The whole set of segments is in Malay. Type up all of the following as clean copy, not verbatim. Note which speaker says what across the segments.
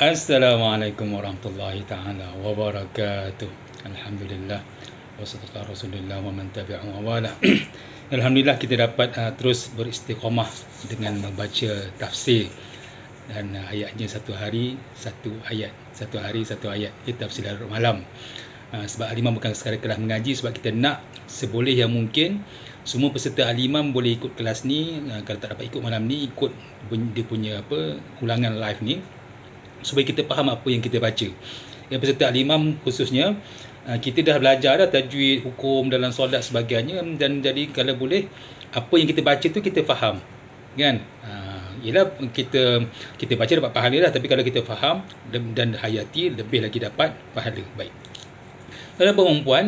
Speaker 1: Assalamualaikum warahmatullahi ta'ala wabarakatuh. Alhamdulillah. Wassalatu Rasulullah wa man tabi'ahu wa wala. Alhamdulillah kita dapat terus beristiqamah dengan membaca tafsir. Dan ayatnya satu hari satu ayat. Satu hari satu ayat. Kita tafsir larut malam. Sebab Al-Imam bukan sekadar mengaji, sebab kita nak seboleh yang mungkin semua peserta Al-Imam boleh ikut kelas ni. Kalau tak dapat ikut malam ni, ikut dia punya ulangan live ni, supaya kita faham apa yang kita baca. Yang peserta Al-Imam khususnya, kita dah belajar dah tajwid, hukum dalam solat sebagainya, dan jadi kalau boleh apa yang kita baca tu kita faham, kan? Ialah kita baca dapat pahala dah, tapi kalau kita faham dan hayati, lebih lagi dapat pahala. Baik. Tuan-tuan dan puan,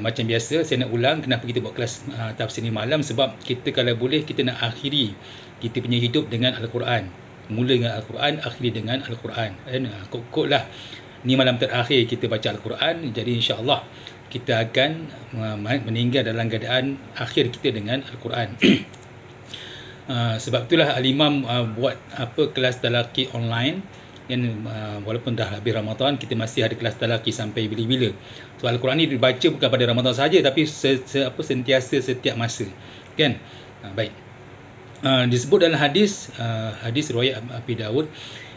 Speaker 1: macam biasa saya nak ulang kenapa kita buat kelas tafsir ni malam, sebab kita kalau boleh kita nak akhiri kita punya hidup dengan Al-Quran. Mula dengan Al-Quran, akhiri dengan Al-Quran. Kok lah ni malam terakhir kita baca Al-Quran, jadi insya-Allah kita akan meninggal dalam keadaan akhir kita dengan Al-Quran. Sebab itulah Al-Imam buat kelas talaqi online, yang walaupun dah habis Ramadan, kita masih ada kelas talaqi sampai bila-bila. So Al-Quran ni dibaca bukan pada Ramadan saja, tapi sentiasa setiap masa, kan? Baik. Disebut dalam hadis riwayat Abi Daud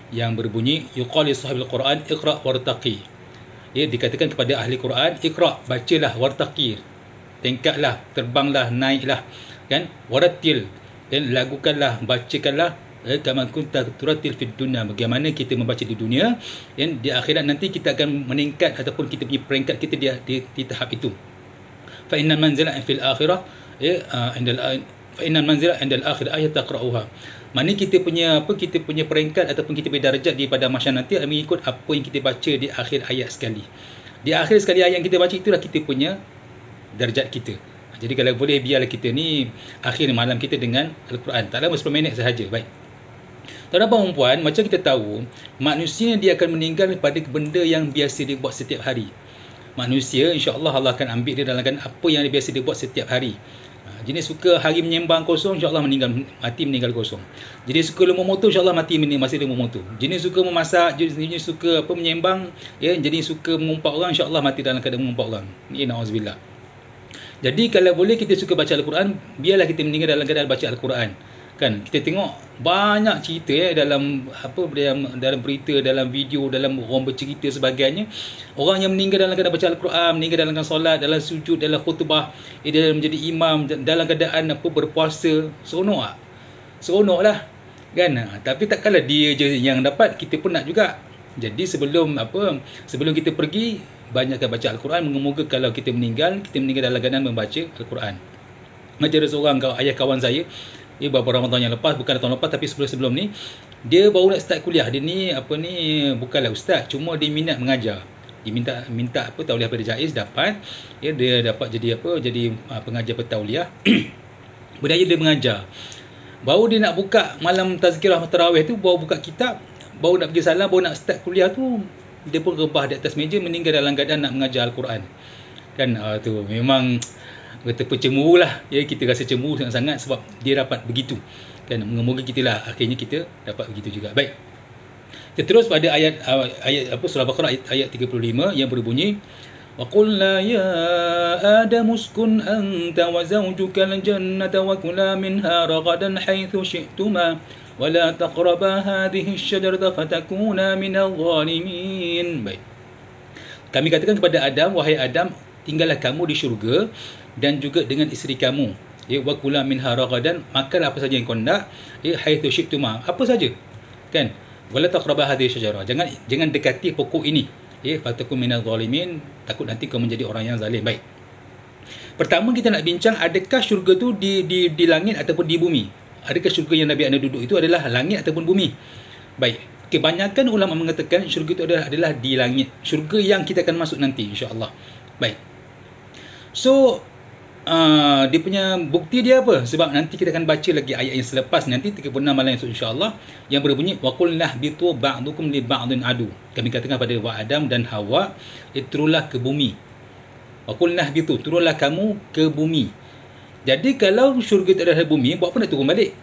Speaker 1: yang berbunyi yuqali sahibil Quran iqra wartaqi. Ya, dikatakan kepada ahli Quran, iqra, bacalah, wartaqi, tingkatlah, terbanglah, naiklah, kan? Warattil, dan lagukanlah, bacakanlah kama kunta turatil fid dunya, bagaimana kita membaca di dunia, dan di akhirat nanti kita akan meningkat ataupun kita punya peringkat kita di tahap itu. Fa inna manzila fil akhirah Innal manzila indal akhir ayat taqra'uha. Mana kita punya peringkat ataupun kita punya darjat di pada masyarakat nanti mengikut apa yang kita baca di akhir ayat sekali. Di akhir sekali ayat yang kita baca, itulah kita punya darjat kita. Jadi kalau boleh biarlah kita ni akhir malam kita dengan Al-Quran. Tak lama 10 minit sahaja. Baik. Tuan-tuan dan puan, macam kita tahu, manusia dia akan meninggal pada benda yang biasa dia buat setiap hari. Manusia insya-Allah Allah akan ambil dia dalam apa yang dia biasa dia buat setiap hari. Jenis suka hari menyembang kosong, insya-Allah mati meninggal kosong. Jenis suka lemah motor, insya-Allah masih lemah motor. Jenis suka memasak, jenis suka menyembang, ya, jenis suka mengumpat orang, insya-Allah mati dalam keadaan mengumpat orang. Ini na'udzubillah. Jadi kalau boleh kita suka baca Al-Quran, biarlah kita meninggal dalam keadaan baca Al-Quran. Kan kita tengok banyak cerita dalam berita, dalam video, dalam orang bercerita sebagainya, orang yang meninggal dalam keadaan baca Al-Quran, meninggal dalam solat, dalam sujud, dalam khutbah, dalam menjadi imam, dalam keadaan berpuasa. Seronoklah, kan? Tapi takkanlah dia je yang dapat, kita pun nak juga. Jadi sebelum kita pergi, banyakkan baca Al-Quran. Moga-moga kalau kita meninggal dalam keadaan membaca Al-Quran. Macam ada seorang ayah kawan saya, beberapa Ramadan yang lepas, bukan tahun lepas tapi sebelum ni, dia baru nak start kuliah. Dia ni bukanlah ustaz, cuma dia minat mengajar. Dia minta tauliah pada Jaiz, dapat. Dia dapat jadi pengajar petauliah. Berjaya dia mengajar. Baru dia nak buka malam tazkirah tarawih tu, baru buka kitab, baru nak pergi salam, baru nak start kuliah tu, dia pun rebah di atas meja, meninggal dalam keadaan nak mengajar Al-Quran. Kan tu memang betapa cemburu lah, ya, kita rasa cemburu sangat-sangat sebab dia dapat begitu, kan? Moga-moga akhirnya kita dapat begitu juga. Baik, kita terus pada ayat surah Baqarah ayat 35 yang berbunyi wa qulna ya adam uskun anta wa zawjuka al-jannata wa kula minha ragadan haythu syi'tuma wa la taqraba hadhihi asy-syajarata fatakuna minadh dhalimin. Baik, kami katakan kepada Adam, wahai Adam, tinggallah kamu di syurga dan juga dengan isteri kamu, wa kula minha ragadan, makanlah apa saja yang kau nak, haitsu syi'tuma, apa saja, kan? Wala taqrabu hadhihi syajarah, jangan dekati pokok ini, fatakun minadh dhalimin, takut nanti kau menjadi orang yang zalim. Baik, pertama kita nak bincang, adakah syurga tu di langit ataupun di bumi? Adakah syurga yang Nabi Adam duduk itu adalah langit ataupun bumi? Baik, kebanyakan ulama mengatakan syurga itu adalah di langit, syurga yang kita akan masuk nanti insya-Allah. Baik, so dia punya bukti dia apa? Sebab nanti kita akan baca lagi ayat yang selepas nanti 36 malam esok insya-Allah, yang berbunyi wa qul nahbitu ba'dukum li ba'din adu. Kami katakan pada Adam dan Hawa, turunlah ke bumi. Wa qul nahbitu, turunlah kamu ke bumi. Jadi kalau syurga tak ada bumi, buat apa nak turun balik?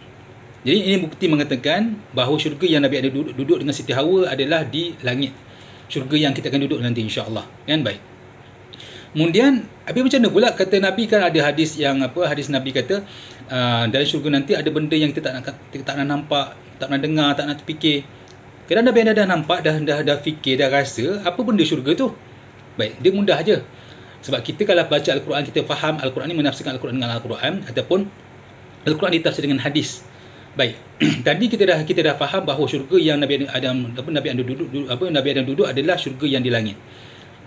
Speaker 1: Jadi ini bukti mengatakan bahawa syurga yang Nabi Adam duduk dengan Siti Hawa adalah di langit. Syurga yang kita akan duduk nanti insya-Allah. Kan baik. Kemudian habis macam mana pula kata Nabi, kan ada hadis yang hadis Nabi kata dalam syurga nanti ada benda yang kita tak nak nampak, tak nak dengar, tak nak terfikir. Kadang Nabi dah nampak, dah fikir, dah rasa apa benda syurga tu. Baik, dia mudah aja. Sebab kita kalau baca Al-Quran, kita faham Al-Quran ni, menafsirkan Al-Quran dengan Al-Quran, ataupun Al-Quran ditafsir dengan hadis. Baik. Tadi kita dah faham bahawa syurga yang Nabi Adam duduk adalah syurga yang di langit.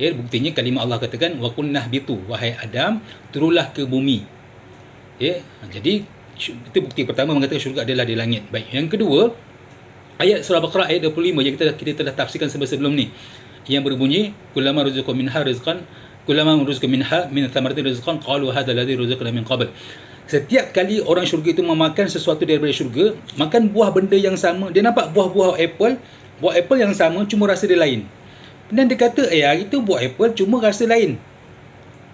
Speaker 1: Ya, buktinya kalimah Allah katakan wa qulna bitu, wahai Adam, turunlah ke bumi. Ya, jadi itu bukti pertama mengatakan syurga adalah di langit. Baik, yang kedua, ayat surah Baqarah ayat 25 yang kita telah tafsirkan sebelum ni, yang berbunyi kullama ruziqu minha rizqan kullama ruziqu minha min thamaratin rizqan qalu hadha alladhi ruziqna min qabl. Setiap kali orang syurga itu memakan sesuatu daripada syurga, makan buah benda yang sama, dia nampak buah apple yang sama, cuma rasa dia lain. Dan dia kata, hari tu buah apple cuma rasa lain.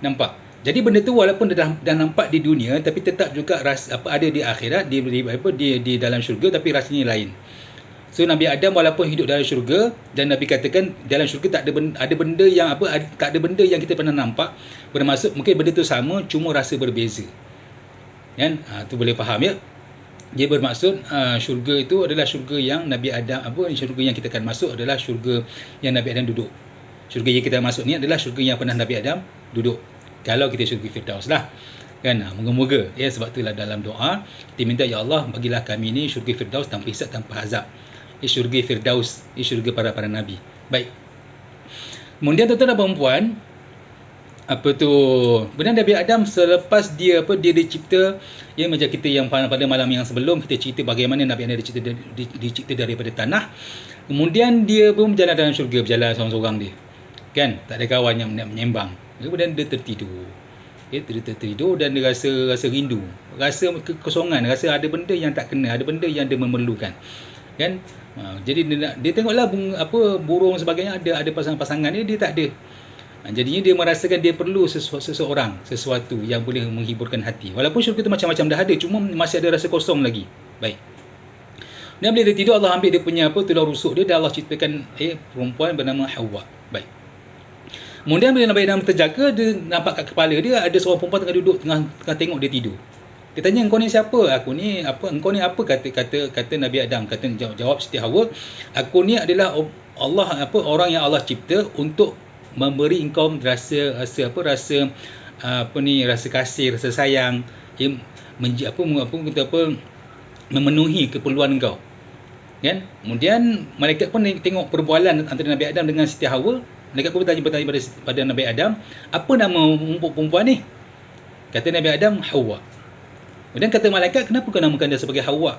Speaker 1: Nampak? Jadi benda tu walaupun dah nampak di dunia, tapi tetap juga ada di akhirat, di dalam syurga, tapi rasanya lain. So Nabi Adam walaupun hidup dalam syurga, dan Nabi katakan dalam syurga tak ada benda yang tak ada benda yang kita pernah nampak, bermaksud mungkin benda tu sama, cuma rasa berbeza. Kan? Tu boleh faham ya. Dia bermaksud syurga itu adalah syurga yang Nabi Adam, syurga yang kita akan masuk adalah syurga yang Nabi Adam duduk. Syurga yang kita masuk ni adalah syurga yang pernah Nabi Adam duduk. Kalau kita syurga Firdaus lah. Kan? Moga-moga. Ya, sebab itulah dalam doa kita minta, ya Allah, bagilah kami ni syurga Firdaus tanpa hisab, tanpa azab. Syurga Firdaus, syurga para nabi. Baik. Kemudian tuan-tuan dan puan-puan, kemudian Nabi Adam selepas dia dicipta, ya, macam kita yang pada malam yang sebelum kita cerita bagaimana Nabi Adam dicipta daripada tanah. Kemudian dia pun berjalan dalam syurga, berjalan seorang-seorang dia. Kan? Tak ada kawan yang menyembang. Kemudian dia tertidur. Ya, dia tertidur dan dia rasa rindu, rasa kekosongan, rasa ada benda yang tak kena, ada benda yang dia memerlukan. Kan? Jadi dia tengoklah burung sebagainya, ada pasangan-pasangan dia tak ada. Jadinya dia merasakan dia perlu sesuatu yang boleh menghiburkan hati. Walaupun syurga itu macam-macam dah ada, cuma masih ada rasa kosong lagi. Baik. Dan bila dia tidur, Allah ambil dia punya tulang rusuk dia, dan Allah ciptakan perempuan bernama Hawa. Baik. Kemudian bila Nabi Adam terjaga, dia nampak kat kepala dia ada seorang perempuan tengah duduk, tengah tengok dia tidur. Dia tanya, engkau ni siapa? Aku ni apa? Engkau ni apa? Kata Nabi Adam. Jawab Siti Hawa, aku ni adalah orang yang Allah cipta untuk memberi engkau rasa kasih, rasa sayang, memenuhi keperluan engkau. Kan? Kemudian malaikat pun tengok perbualan antara Nabi Adam dengan Siti Hawa. Malaikat pun bertanya pada Nabi Adam, apa nama perempuan ni? Kata Nabi Adam, Hawa. Kemudian kata malaikat, kenapa kau namakan dia sebagai Hawa?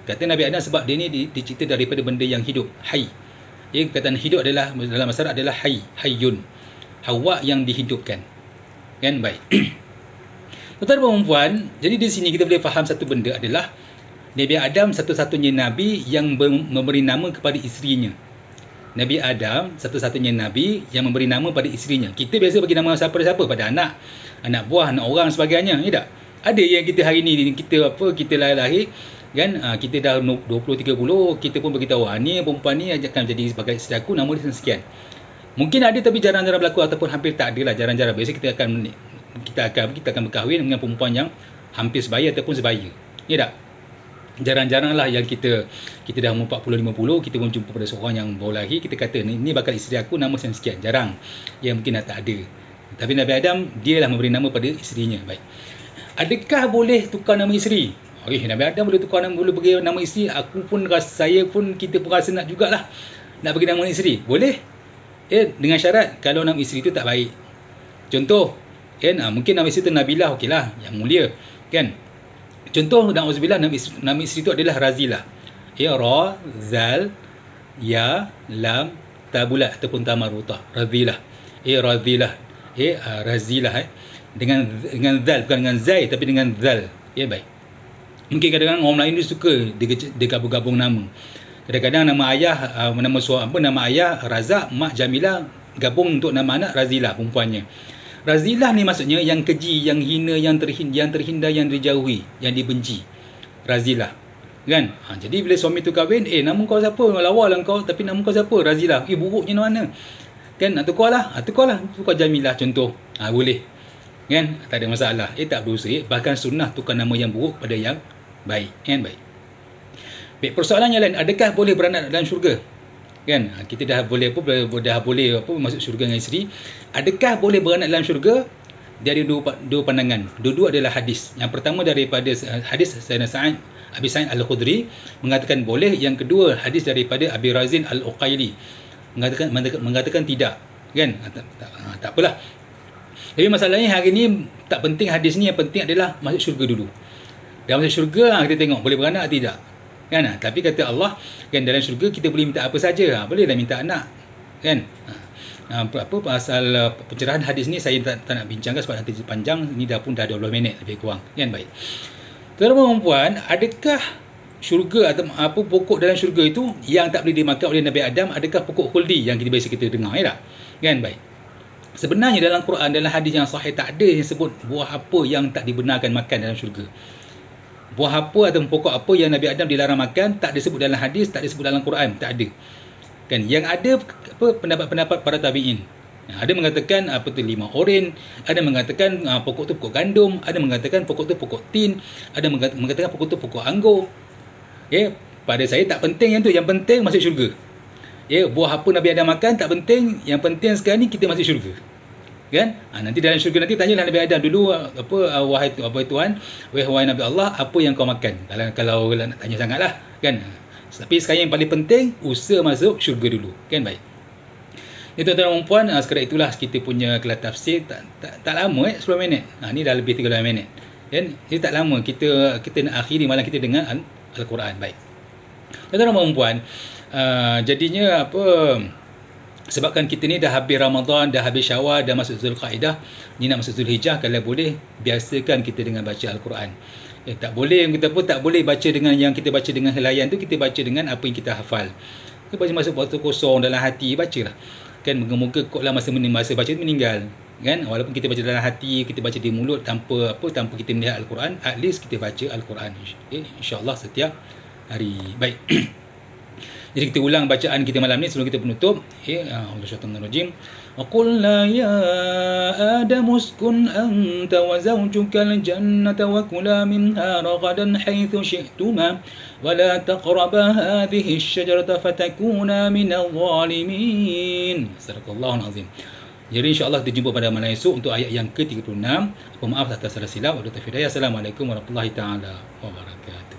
Speaker 1: Kata Nabi Adam, sebab dia ni dicipta daripada benda yang hidup, hai. Ya, perkataan hidup adalah dalam bahasa Arab adalah hai, hayyun. Hawa yang dihidupkan. Kan? Baik. Tuan-tuan dan puan-puan, jadi di sini kita boleh faham satu benda adalah Nabi Adam satu-satunya nabi yang memberi nama kepada isterinya. Nabi Adam satu-satunya nabi yang memberi nama pada isterinya. Kita biasa bagi nama siapa-siapa pada anak buah, anak orang sebagainya, ya tak? Ada yang kita hari ni kita lahir kan, kita dah 20 30, kita pun beritahu ni perempuan ni akan jadi sebagai isteri aku, nama dia sekian. Mungkin ada tapi jarang-jarang berlaku, ataupun hampir tak ada lah, jarang-jarang. Biasa kita akan berkahwin dengan perempuan yang hampir sebaya ataupun sebaya. Ya tak? Jarang-jarang lah yang kita dah umur 40-50, kita pun jumpa pada seorang yang baru lahir, kita kata ni bakal isteri aku, nama sekian. Jarang. Yang mungkin dah tak ada. Tapi Nabi Adam, dia lah memberi nama pada isterinya. Baik. Adakah boleh tukar nama isteri? Nabi Adam boleh tukar nama, boleh bagi nama isteri. Kita pun rasa nak jugalah nak bagi nama isteri. Boleh. Dengan syarat kalau nama isteri itu tak baik. Contoh, kan, mungkin nama isteri itu Nabilah, okeylah, yang mulia, kan. Contoh, na'udzubillah, nama isteri itu adalah Razilah. Ra, Zal, Ya, Lam, Tabulat ataupun Tamarutah. Razilah. Razilah. Razilah. Dengan Zal, bukan dengan Zai, tapi dengan Zal. Baik. Mungkin kadang-kadang orang Melayu dia suka dia gabung-gabung nama. Kadang-kadang nama ayah Razak, mak Jamilah, gabung untuk nama anak Razilah, perempuannya. Razilah ni maksudnya yang keji, yang hina, yang terhindar, yang dijauhi, yang dibenci. Razilah. Kan? Jadi bila suami tu kahwin, nama kau siapa? Lawa lah kau, tapi nama kau siapa? Razilah. Buruknya mana? Kan? Tukar lah. Tukar Jamilah contoh. Boleh. Kan? Tak ada masalah. Tak berdosa. Bahkan sunnah tukar nama yang buruk pada yang baik. Kan? Baik. Baik, persoalan yang lain, adakah boleh beranak dalam syurga? Kan? Kita dah boleh masuk syurga dengan isteri. Adakah boleh beranak dalam syurga? Dari dua pandangan. Dua-dua adalah hadis. Yang pertama daripada hadis Sayyidina Abi Sa'id Al-Khudri mengatakan boleh. Yang kedua hadis daripada Abi Razin Al-Uqaili mengatakan tidak. Kan? Tak apalah. Tapi masalahnya hari ni tak penting hadis ni, yang penting adalah masuk syurga dulu. Dalam masuk syurga kita tengok boleh beranak atau tidak. Kan? Tapi kata Allah, kan, dalam syurga kita boleh minta apa saja. Bolehlah minta anak. Kan? Pasal pencerahan hadis ni saya tak nak bincangkan sebab nanti panjang. Ni dah 12 minit lebih kurang. Kan? Baik. Tuan-tuan dan puan, adakah syurga atau apa pokok dalam syurga itu yang tak boleh dimakan oleh Nabi Adam, adakah pokok khuldi yang kita biasa kita dengar, ya tak? Kan? Baik. Sebenarnya dalam Quran, dalam hadis yang sahih, tak ada yang sebut buah apa yang tak dibenarkan makan dalam syurga. Buah apa atau pokok apa yang Nabi Adam dilarang makan, tak disebut dalam hadis, tak disebut dalam Quran, tak ada. Kan? Yang ada pendapat-pendapat para tabi'in. Ada mengatakan lima oren, ada mengatakan pokok tu pokok gandum, ada mengatakan pokok tu pokok tin, ada mengatakan pokok tu pokok anggur. Pada saya tak penting yang tu, yang penting masuk syurga. Buah apa Nabi Adam makan tak penting, yang penting sekarang ni kita masuk syurga. Kan? Nanti dalam syurga nanti tanyalah Nabi Adam dulu, wahai Tuhan, wahai Nabi Allah, apa yang kau makan? Kalau nak tanya sangatlah, kan? Tapi sekarang yang paling penting, usaha masuk syurga dulu. Kan? Baik. Tuan-tuan dan puan, sekadar itulah kita punya kelas tafsir. Tak lama 10 minit. Ni dah lebih 13 minit. Kan? Jadi tak lama kita nak akhiri malam kita dengan Al-Quran. Baik. Tuan-tuan dan puan, jadinya sebabkan kita ni dah habis Ramadan, dah habis Syawal, dah masuk Zulqaidah, ni nak masuk Zulhijjah, kalau boleh biasakan kita dengan baca Al-Quran. Tak boleh baca dengan yang kita baca dengan helaian tu, kita baca dengan apa yang kita hafal. Kita baca masuk waktu kosong dalam hati, bacalah. Kan, moga-moga koklah masa baca itu meninggal. Kan, walaupun kita baca dalam hati, kita baca di mulut tanpa kita melihat Al-Quran, at least kita baca Al-Quran. InsyaAllah setiap hari. Baik. Jadi kita ulang bacaan kita malam ni sebelum kita penutup. Auzubillahi وَقُلْنَا يَا آدَمُ اسْكُنْ أَنْتَ وَزَوْجُكَ الْجَنَّةَ وَكُلَا مِنْهَا رَغَدًا حَيْثُ شِئْتُمَا وَلَا تَقْرَبَا هَذِهِ الشَّجَرَةَ فَتَكُونَا مِنَ الظَّالِمِينَ. Sadaqallahul azim. Jadi insya-Allah kita jumpa pada malam esok untuk ayat yang ke-36. Maaf atas salah silap. Assalamualaikum warahmatullahi taala wabarakatuh.